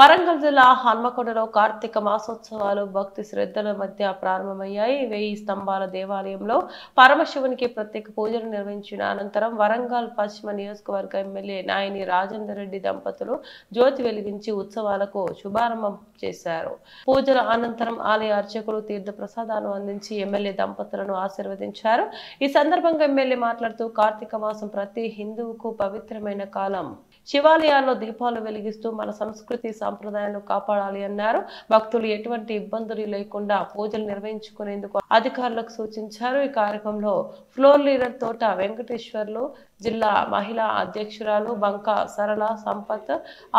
వరంగల్ జిల్లా హన్మకొండలో కార్తీక మాసోత్సవాలు భక్తి శ్రద్ధల మధ్య ప్రారంభమయ్యాయి. 1000 స్తంభాల దేవాలయంలో పరమశివునికి ప్రత్యేక పూజలు నిర్వహించిన అనంతరం వరంగల్ పశ్చిమ నియోజకవర్గ ఎమ్మెల్యే నాయని రాజేందర్ రెడ్డి దంపతులు జ్యోతి వెలిగించి ఉత్సవాలకు శుభారంభం చేశారు. పూజల అనంతరం ఆలయ అర్చకులు తీర్థ ప్రసాదాలను అందించి ఎమ్మెల్యే దంపతులను ఆశీర్వదించారు. ఈ సందర్భంగా ఎమ్మెల్యే మాట్లాడుతూ కార్తీక మాసం ప్రతి హిందువుకు పవిత్రమైన కాలం. శివాలయాల్లో దీపాలు వెలిగిస్తూ మన సంస్కృతి సంప్రదాయాలను కాపాడాలి అన్నారు. భక్తులు ఎటువంటి ఇబ్బందులు లేకుండా పూజలు నిర్వహించుకునేందుకు అధికారులకు సూచించారు. ఈ కార్యక్రమంలో ఫ్లోర్ లీడర్ తోట వెంకటేశ్వర్లు, జిల్లా మహిళా అధ్యక్షురాలు బంక సరళ సంపత్,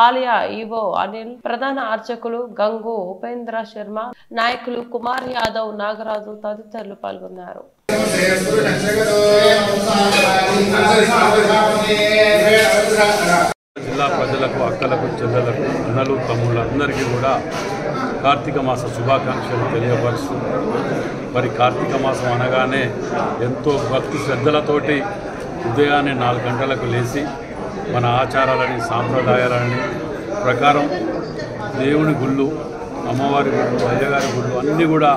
ఆలయ ఈవో అనిల్, ప్రధాన అర్చకులు గంగు ఉపేంద్ర శర్మ, నాయకులు కుమార్ యాదవ్, నాగరాజు తదితరులు పాల్గొన్నారు. జిల్లా ప్రజలకు, అక్కలకు, చెల్లెలకు, అన్నలు, తమ్ముళ్ళందరికీ కూడా కార్తీక మాస శుభాకాంక్షలు తెలియపరుస్తూ, మరి కార్తీక మాసం అనగానే ఎంతో భక్తి శ్రద్ధలతోటి ఉదయాన్నే 4 గంటలకు లేచి మన ఆచారాలని, సాంప్రదాయాలని ప్రకారం దేవుని గుళ్ళు, అమ్మవారి గుళ్ళు, అయ్యగారి గుళ్ళు అన్నీ కూడా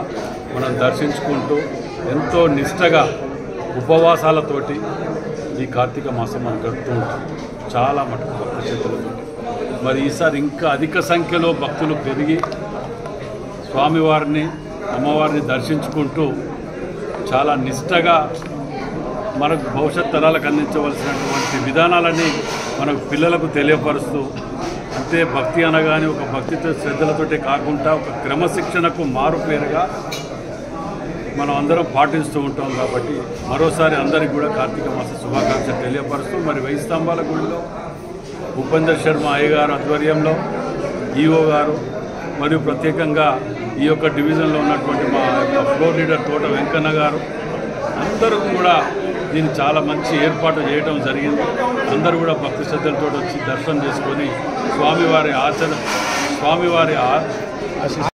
మనం దర్శించుకుంటూ ఎంతో నిష్టగా ఉపవాసాలతోటి ఈ కార్తీక మాసం మనం గడుపుతూ ఉంటాం. చాలా మటుకు భక్తి శ్రద్ధలతో మరి ఈసారి ఇంకా అధిక సంఖ్యలో భక్తులు పెరిగి స్వామివారిని, అమ్మవారిని దర్శించుకుంటూ చాలా నిష్టగా మనకు భవిష్యత్ తరాలకు అందించవలసినటువంటి విధానాలని మనకు పిల్లలకు తెలియపరుస్తూ, అంతే భక్తి అనగానే ఒక భక్తితో శ్రద్ధలతోటే కాకుండా ఒక క్రమశిక్షణకు మారుపేరుగా మనం అందరం పాటిస్తూ ఉంటాం. కాబట్టి మరోసారి అందరికీ కూడా కార్తీక మాస శుభాకాంక్షలు తెలియపరుస్తూ, మరి 1000 స్తంభాల గుడిలో ఉపేందర్ శర్మ అయ్యగారు ఆధ్వర్యంలో ఈఓ గారు మరియు ప్రత్యేకంగా ఈ యొక్క డివిజన్లో ఉన్నటువంటి మా యొక్క ఫ్లోర్ లీడర్ తోట వెంకన్న గారు అందరూ కూడా దీన్ని చాలా మంచి ఏర్పాటు చేయడం జరిగింది. అందరూ కూడా భక్తి శ్రద్ధలతో వచ్చి దర్శనం చేసుకొని స్వామివారి